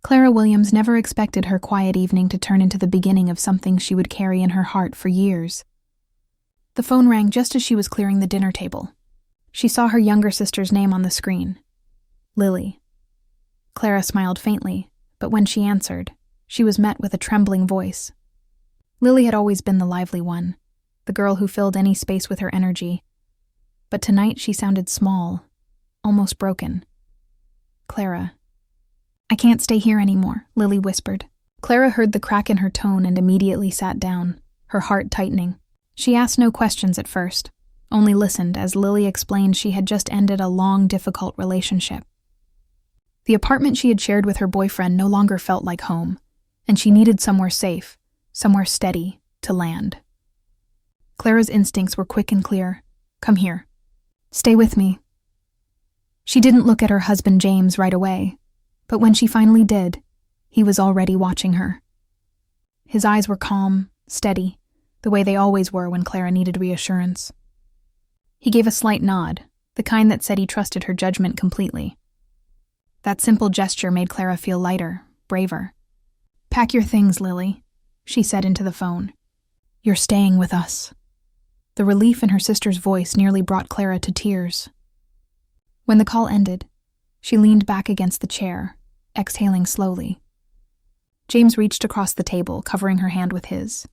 Clara Williams never expected her quiet evening to turn into the beginning of something she would carry in her heart for years. The phone rang just as she was clearing the dinner table. She saw her younger sister's name on the screen. Lily. Clara smiled faintly, but when she answered, she was met with a trembling voice. Lily had always been the lively one, the girl who filled any space with her energy. But tonight she sounded small, almost broken. Clara. "I can't stay here anymore," Lily whispered. Clara heard the crack in her tone and immediately sat down, her heart tightening. She asked no questions at first, only listened as Lily explained she had just ended a long, difficult relationship. The apartment she had shared with her boyfriend no longer felt like home, and she needed somewhere safe, somewhere steady, to land. Clara's instincts were quick and clear. "Come here. Stay with me." She didn't look at her husband James right away, but when she finally did, he was already watching her. His eyes were calm, steady, the way they always were when Clara needed reassurance. He gave a slight nod, the kind that said he trusted her judgment completely. That simple gesture made Clara feel lighter, braver. "Pack your things, Lily," she said into the phone. "You're staying with us." The relief in her sister's voice nearly brought Clara to tears. When the call ended, she leaned back against the chair, exhaling slowly. James reached across the table, covering her hand with his.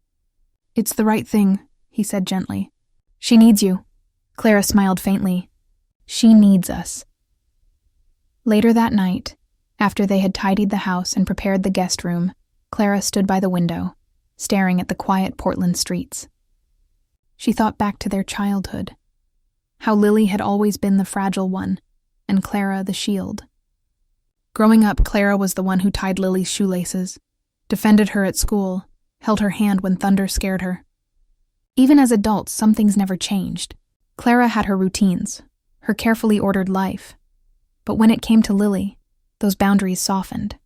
"It's the right thing," he said gently. "She needs you." Clara smiled faintly. "She needs us." Later that night, after they had tidied the house and prepared the guest room, Clara stood by the window, staring at the quiet Portland streets. She thought back to their childhood, how Lily had always been the fragile one, and Clara the shield. Growing up, Clara was the one who tied Lily's shoelaces, defended her at school, held her hand when thunder scared her. Even as adults, some things never changed. Clara had her routines, her carefully ordered life. But when it came to Lily, those boundaries softened.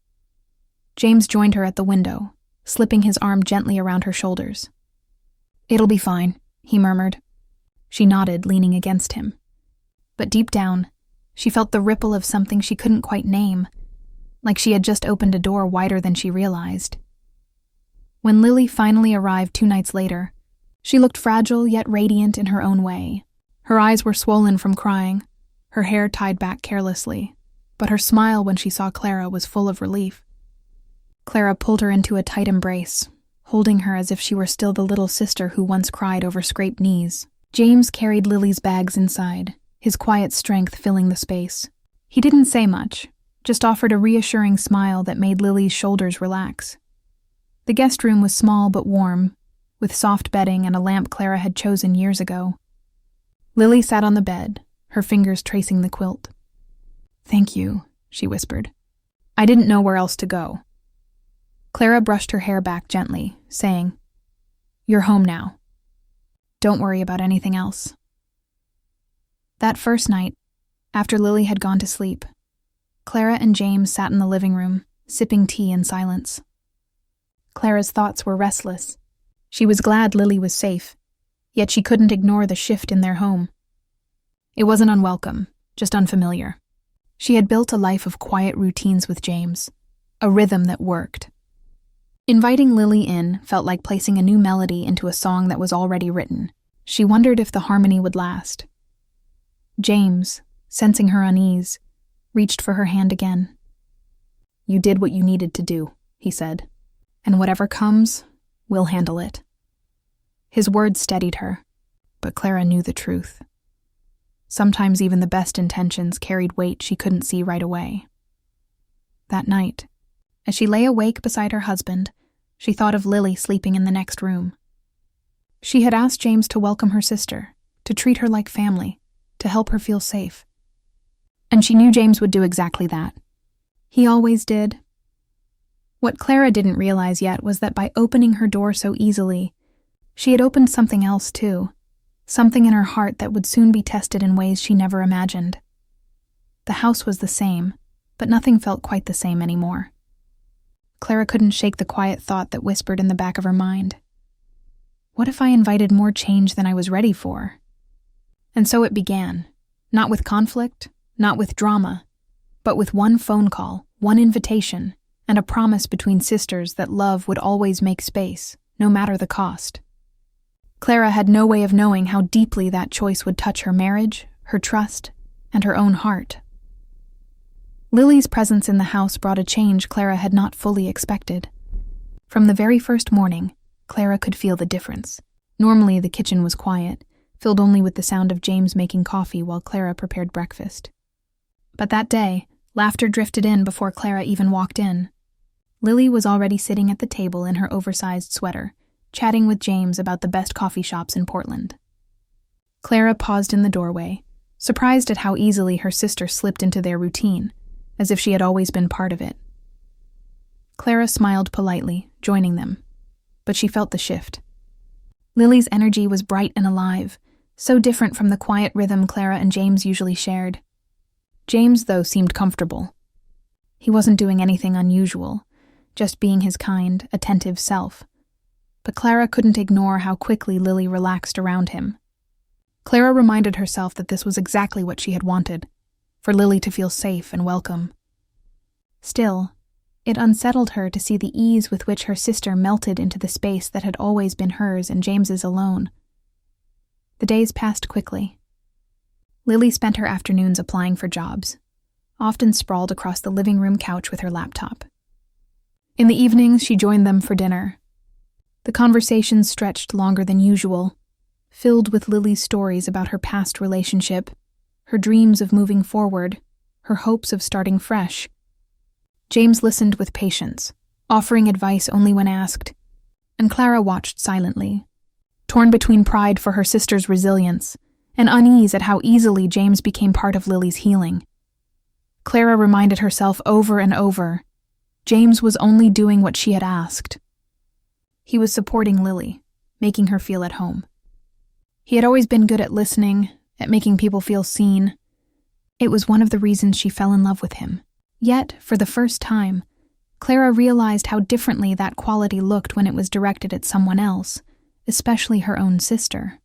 James joined her at the window, slipping his arm gently around her shoulders. "It'll be fine," he murmured. She nodded, leaning against him. But deep down, she felt the ripple of something she couldn't quite name, like she had just opened a door wider than she realized. When Lily finally arrived 2 nights later, she looked fragile yet radiant in her own way. Her eyes were swollen from crying, her hair tied back carelessly, but her smile when she saw Clara was full of relief. Clara pulled her into a tight embrace, holding her as if she were still the little sister who once cried over scraped knees. James carried Lily's bags inside, his quiet strength filling the space. He didn't say much, just offered a reassuring smile that made Lily's shoulders relax. The guest room was small but warm, with soft bedding and a lamp Clara had chosen years ago. Lily sat on the bed, her fingers tracing the quilt. "Thank you," she whispered. "I didn't know where else to go." Clara brushed her hair back gently, saying, "You're home now. Don't worry about anything else." That first night, after Lily had gone to sleep, Clara and James sat in the living room, sipping tea in silence. Clara's thoughts were restless. She was glad Lily was safe, yet she couldn't ignore the shift in their home. It wasn't unwelcome, just unfamiliar. She had built a life of quiet routines with James, a rhythm that worked. Inviting Lily in felt like placing a new melody into a song that was already written. She wondered if the harmony would last. James, sensing her unease, reached for her hand again. "You did what you needed to do," he said, "and whatever comes, we'll handle it." His words steadied her, but Clara knew the truth. Sometimes even the best intentions carried weight she couldn't see right away. That night, as she lay awake beside her husband, she thought of Lily sleeping in the next room. She had asked James to welcome her sister, to treat her like family, to help her feel safe. And she knew James would do exactly that. He always did. What Clara didn't realize yet was that by opening her door so easily, she had opened something else too, something in her heart that would soon be tested in ways she never imagined. The house was the same, but nothing felt quite the same anymore. Clara couldn't shake the quiet thought that whispered in the back of her mind. What if I invited more change than I was ready for? And so it began, not with conflict, not with drama, but with one phone call, one invitation, and a promise between sisters that love would always make space, no matter the cost. Clara had no way of knowing how deeply that choice would touch her marriage, her trust, and her own heart. Lily's presence in the house brought a change Clara had not fully expected. From the very first morning, Clara could feel the difference. Normally, the kitchen was quiet, filled only with the sound of James making coffee while Clara prepared breakfast. But that day, laughter drifted in before Clara even walked in. Lily was already sitting at the table in her oversized sweater, chatting with James about the best coffee shops in Portland. Clara paused in the doorway, surprised at how easily her sister slipped into their routine, as if she had always been part of it. Clara smiled politely, joining them, but she felt the shift. Lily's energy was bright and alive, so different from the quiet rhythm Clara and James usually shared. James, though, seemed comfortable. He wasn't doing anything unusual, just being his kind, attentive self. But Clara couldn't ignore how quickly Lily relaxed around him. Clara reminded herself that this was exactly what she had wanted, for Lily to feel safe and welcome. Still, it unsettled her to see the ease with which her sister melted into the space that had always been hers and James's alone. The days passed quickly. Lily spent her afternoons applying for jobs, often sprawled across the living room couch with her laptop. In the evenings, she joined them for dinner. The conversations stretched longer than usual, filled with Lily's stories about her past relationship, her dreams of moving forward, her hopes of starting fresh. James listened with patience, offering advice only when asked, and Clara watched silently, torn between pride for her sister's resilience and unease at how easily James became part of Lily's healing. Clara reminded herself over and over, James was only doing what she had asked. He was supporting Lily, making her feel at home. He had always been good at listening, at making people feel seen. It was one of the reasons she fell in love with him. Yet, for the first time, Clara realized how differently that quality looked when it was directed at someone else, especially her own sister.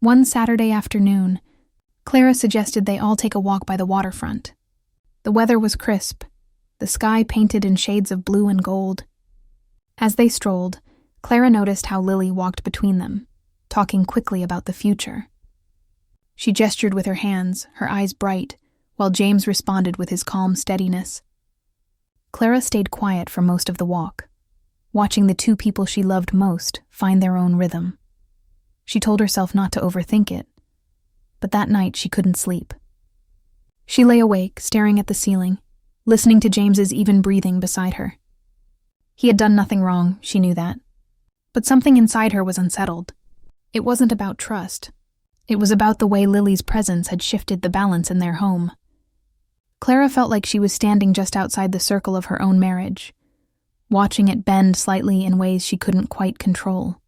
One Saturday afternoon, Clara suggested they all take a walk by the waterfront. The weather was crisp, the sky painted in shades of blue and gold. As they strolled, Clara noticed how Lily walked between them, talking quickly about the future. She gestured with her hands, her eyes bright, while James responded with his calm steadiness. Clara stayed quiet for most of the walk, watching the two people she loved most find their own rhythm. She told herself not to overthink it, but that night she couldn't sleep. She lay awake, staring at the ceiling, listening to James's even breathing beside her. He had done nothing wrong, she knew that, but something inside her was unsettled. It wasn't about trust. It was about the way Lily's presence had shifted the balance in their home. Clara felt like she was standing just outside the circle of her own marriage, watching it bend slightly in ways she couldn't quite control.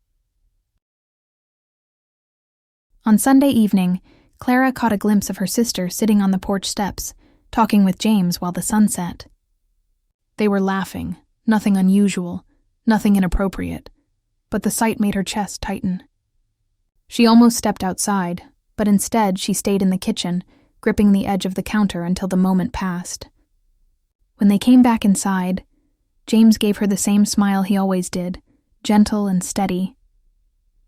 On Sunday evening, Clara caught a glimpse of her sister sitting on the porch steps, talking with James while the sun set. They were laughing, nothing unusual, nothing inappropriate, but the sight made her chest tighten. She almost stepped outside, but instead she stayed in the kitchen, gripping the edge of the counter until the moment passed. When they came back inside, James gave her the same smile he always did, gentle and steady.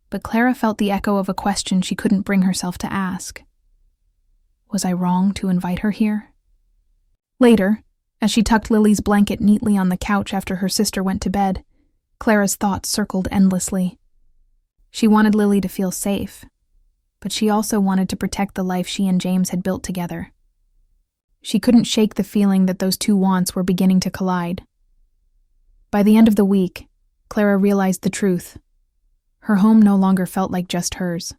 But Clara felt the echo of a question she couldn't bring herself to ask. Was I wrong to invite her here? Later, as she tucked Lily's blanket neatly on the couch after her sister went to bed, Clara's thoughts circled endlessly. She wanted Lily to feel safe, but she also wanted to protect the life she and James had built together. She couldn't shake the feeling that those two wants were beginning to collide. By the end of the week, Clara realized the truth. Her home no longer felt like just hers.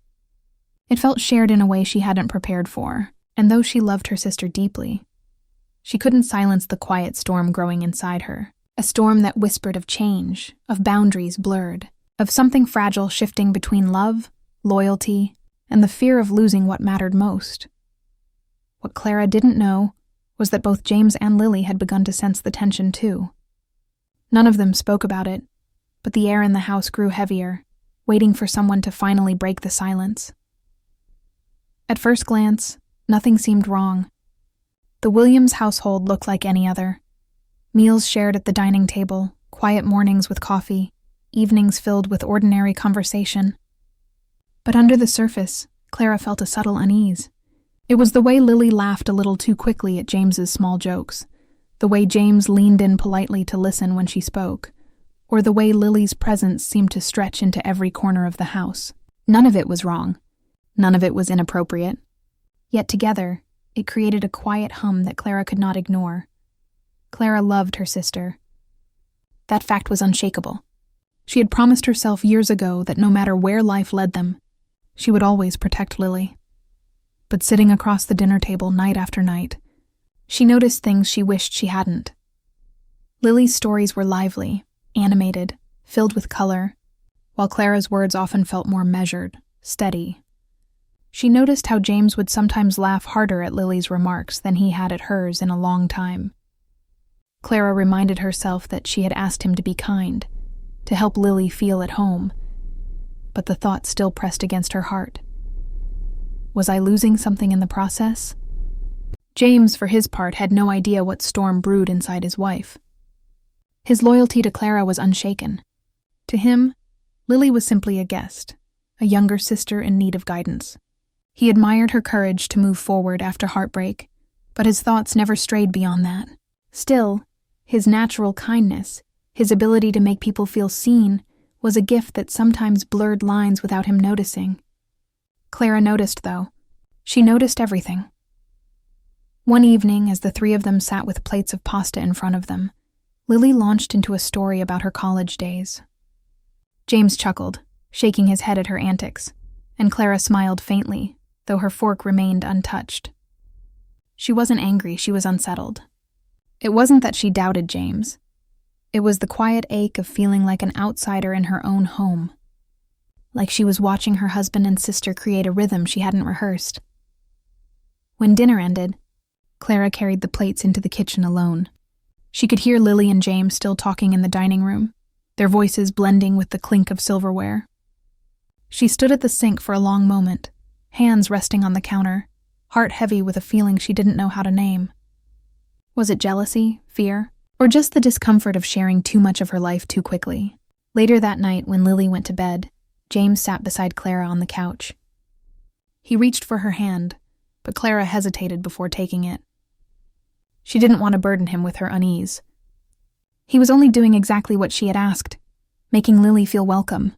It felt shared in a way she hadn't prepared for, and though she loved her sister deeply, she couldn't silence the quiet storm growing inside her, a storm that whispered of change, of boundaries blurred, of something fragile shifting between love, loyalty, and the fear of losing what mattered most. What Clara didn't know was that both James and Lily had begun to sense the tension too. None of them spoke about it, but the air in the house grew heavier, waiting for someone to finally break the silence. At first glance, nothing seemed wrong. The Williams household looked like any other. Meals shared at the dining table, quiet mornings with coffee, evenings filled with ordinary conversation. But under the surface, Clara felt a subtle unease. It was the way Lily laughed a little too quickly at James's small jokes, the way James leaned in politely to listen when she spoke, or the way Lily's presence seemed to stretch into every corner of the house. None of it was wrong. None of it was inappropriate. Yet together, it created a quiet hum that Clara could not ignore. Clara loved her sister. That fact was unshakable. She had promised herself years ago that no matter where life led them, she would always protect Lily. But sitting across the dinner table night after night, she noticed things she wished she hadn't. Lily's stories were lively, animated, filled with color, while Clara's words often felt more measured, steady. She noticed how James would sometimes laugh harder at Lily's remarks than he had at hers in a long time. Clara reminded herself that she had asked him to be kind, to help Lily feel at home, but the thought still pressed against her heart. Was I losing something in the process? James, for his part, had no idea what storm brewed inside his wife. His loyalty to Clara was unshaken. To him, Lily was simply a guest, a younger sister in need of guidance. He admired her courage to move forward after heartbreak, but his thoughts never strayed beyond that. Still, his natural kindness, his ability to make people feel seen, was a gift that sometimes blurred lines without him noticing. Clara noticed, though. She noticed everything. One evening, as the three of them sat with plates of pasta in front of them, Lily launched into a story about her college days. James chuckled, shaking his head at her antics, and Clara smiled faintly, though her fork remained untouched. She wasn't angry, she was unsettled. It wasn't that she doubted James. It was the quiet ache of feeling like an outsider in her own home. Like she was watching her husband and sister create a rhythm she hadn't rehearsed. When dinner ended, Clara carried the plates into the kitchen alone. She could hear Lily and James still talking in the dining room, their voices blending with the clink of silverware. She stood at the sink for a long moment, hands resting on the counter, heart heavy with a feeling she didn't know how to name. Was it jealousy, fear, or just the discomfort of sharing too much of her life too quickly? Later that night, when Lily went to bed, James sat beside Clara on the couch. He reached for her hand, but Clara hesitated before taking it. She didn't want to burden him with her unease. He was only doing exactly what she had asked, making Lily feel welcome.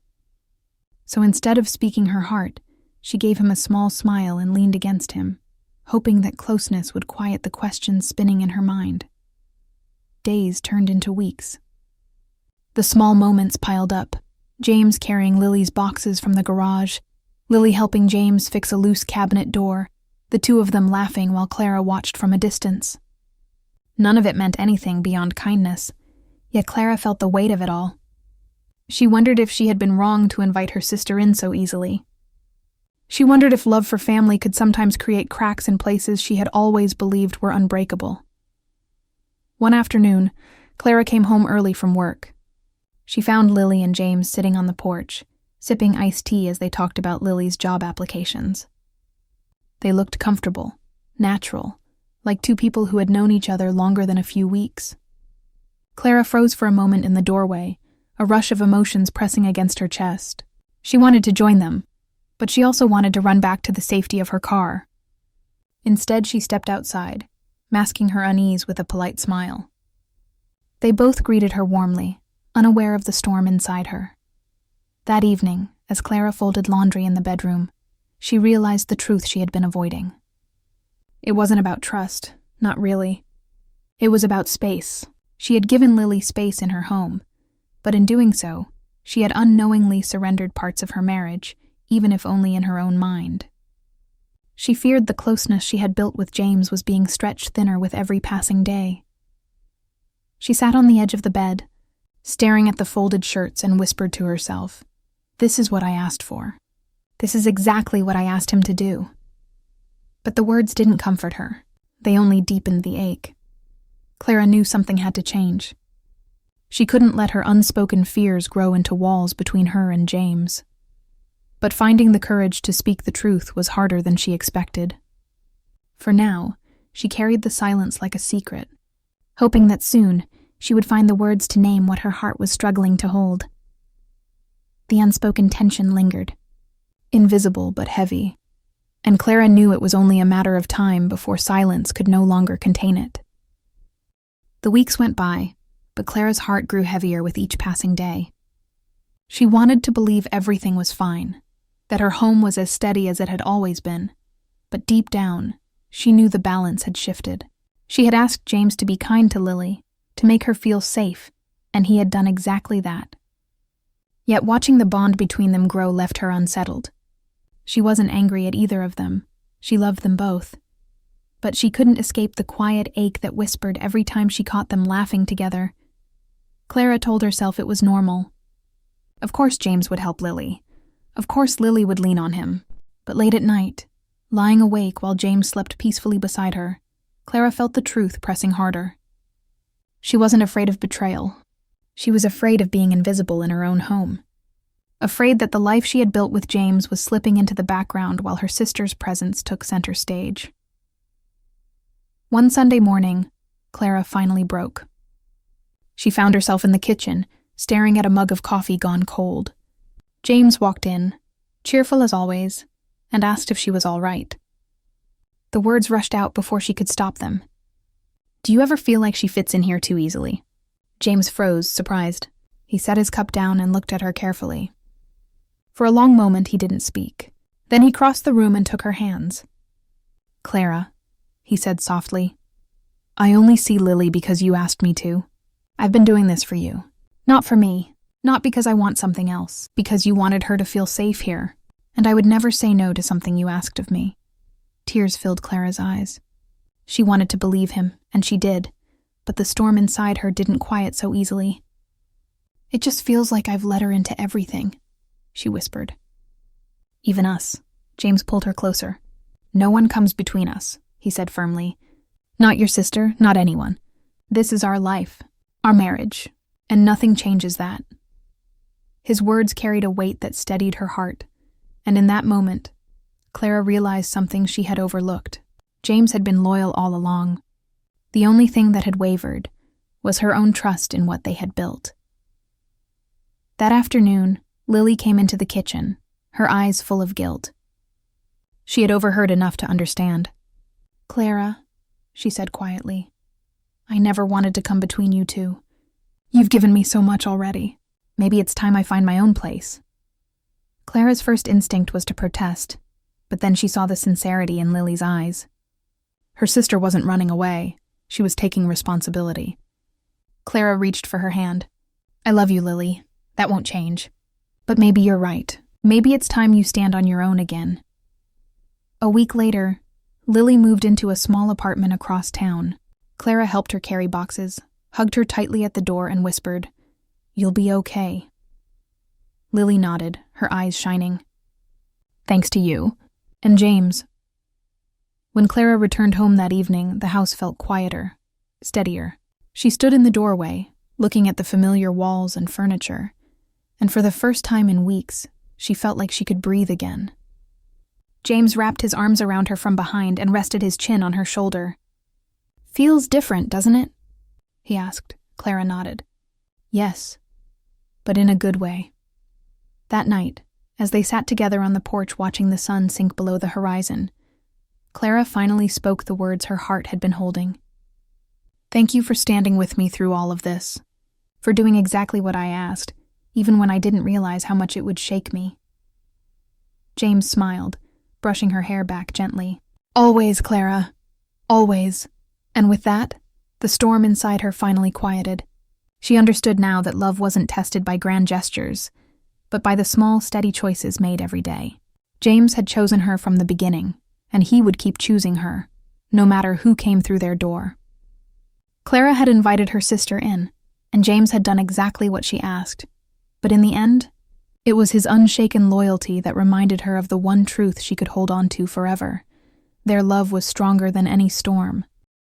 So instead of speaking her heart, she gave him a small smile and leaned against him, hoping that closeness would quiet the questions spinning in her mind. Days turned into weeks. The small moments piled up, James carrying Lily's boxes from the garage, Lily helping James fix a loose cabinet door, the two of them laughing while Clara watched from a distance. None of it meant anything beyond kindness, yet Clara felt the weight of it all. She wondered if she had been wrong to invite her sister in so easily. She wondered if love for family could sometimes create cracks in places she had always believed were unbreakable. One afternoon, Clara came home early from work. She found Lily and James sitting on the porch, sipping iced tea as they talked about Lily's job applications. They looked comfortable, natural, like two people who had known each other longer than a few weeks. Clara froze for a moment in the doorway, a rush of emotions pressing against her chest. She wanted to join them, but she also wanted to run back to the safety of her car. Instead, she stepped outside, masking her unease with a polite smile. They both greeted her warmly, unaware of the storm inside her. That evening, as Clara folded laundry in the bedroom, she realized the truth she had been avoiding. It wasn't about trust, not really. It was about space. She had given Lily space in her home, but in doing so, she had unknowingly surrendered parts of her marriage, even if only in her own mind. She feared the closeness she had built with James was being stretched thinner with every passing day. She sat on the edge of the bed, staring at the folded shirts, and whispered to herself, "This is what I asked for. This is exactly what I asked him to do." But the words didn't comfort her. They only deepened the ache. Clara knew something had to change. She couldn't let her unspoken fears grow into walls between her and James. But finding the courage to speak the truth was harder than she expected. For now, she carried the silence like a secret, hoping that soon, she would find the words to name what her heart was struggling to hold. The unspoken tension lingered, invisible but heavy, and Clara knew it was only a matter of time before silence could no longer contain it. The weeks went by, but Clara's heart grew heavier with each passing day. She wanted to believe everything was fine, that her home was as steady as it had always been, but deep down, she knew the balance had shifted. She had asked James to be kind to Lily, to make her feel safe, and he had done exactly that. Yet watching the bond between them grow left her unsettled. She wasn't angry at either of them. She loved them both. But she couldn't escape the quiet ache that whispered every time she caught them laughing together. Clara told herself it was normal. Of course James would help Lily. Of course Lily would lean on him. But late at night, lying awake while James slept peacefully beside her, Clara felt the truth pressing harder. She wasn't afraid of betrayal. She was afraid of being invisible in her own home. Afraid that the life she had built with James was slipping into the background while her sister's presence took center stage. One Sunday morning, Clara finally broke. She found herself in the kitchen, staring at a mug of coffee gone cold. James walked in, cheerful as always, and asked if she was all right. The words rushed out before she could stop them. "Do you ever feel like she fits in here too easily?" James froze, surprised. He set his cup down and looked at her carefully. For a long moment he didn't speak. Then he crossed the room and took her hands. "Clara," he said softly, "I only see Lily because you asked me to. I've been doing this for you. Not for me. Not because I want something else. Because you wanted her to feel safe here. And I would never say no to something you asked of me." Tears filled Clara's eyes. She wanted to believe him, and she did. But the storm inside her didn't quiet so easily. "It just feels like I've let her into everything," she whispered. "Even us." James pulled her closer. "No one comes between us," he said firmly. "Not your sister, not anyone. This is our life, our marriage, and nothing changes that." His words carried a weight that steadied her heart, and in that moment, Clara realized something she had overlooked. James had been loyal all along. The only thing that had wavered was her own trust in what they had built. That afternoon, Lily came into the kitchen, her eyes full of guilt. She had overheard enough to understand. "Clara," she said quietly, "I never wanted to come between you two. You've given me so much already. Maybe it's time I find my own place." Clara's first instinct was to protest, but then she saw the sincerity in Lily's eyes. Her sister wasn't running away. She was taking responsibility. Clara reached for her hand. "I love you, Lily. That won't change. But maybe you're right. Maybe it's time you stand on your own again." A week later, Lily moved into a small apartment across town. Clara helped her carry boxes, hugged her tightly at the door, and whispered, "You'll be okay." Lily nodded, her eyes shining. "Thanks to you. And James." When Clara returned home that evening, the house felt quieter, steadier. She stood in the doorway, looking at the familiar walls and furniture, and for the first time in weeks, she felt like she could breathe again. James wrapped his arms around her from behind and rested his chin on her shoulder. "Feels different, doesn't it?" he asked. Clara nodded. "Yes, but in a good way." That night, as they sat together on the porch watching the sun sink below the horizon, Clara finally spoke the words her heart had been holding. "Thank you for standing with me through all of this, for doing exactly what I asked, even when I didn't realize how much it would shake me." James smiled, brushing her hair back gently. "Always, Clara. Always." And with that, the storm inside her finally quieted. She understood now that love wasn't tested by grand gestures, but by the small, steady choices made every day. James had chosen her from the beginning, and he would keep choosing her, no matter who came through their door. Clara had invited her sister in, and James had done exactly what she asked. But in the end, it was his unshaken loyalty that reminded her of the one truth she could hold on to forever. Their love was stronger than any storm,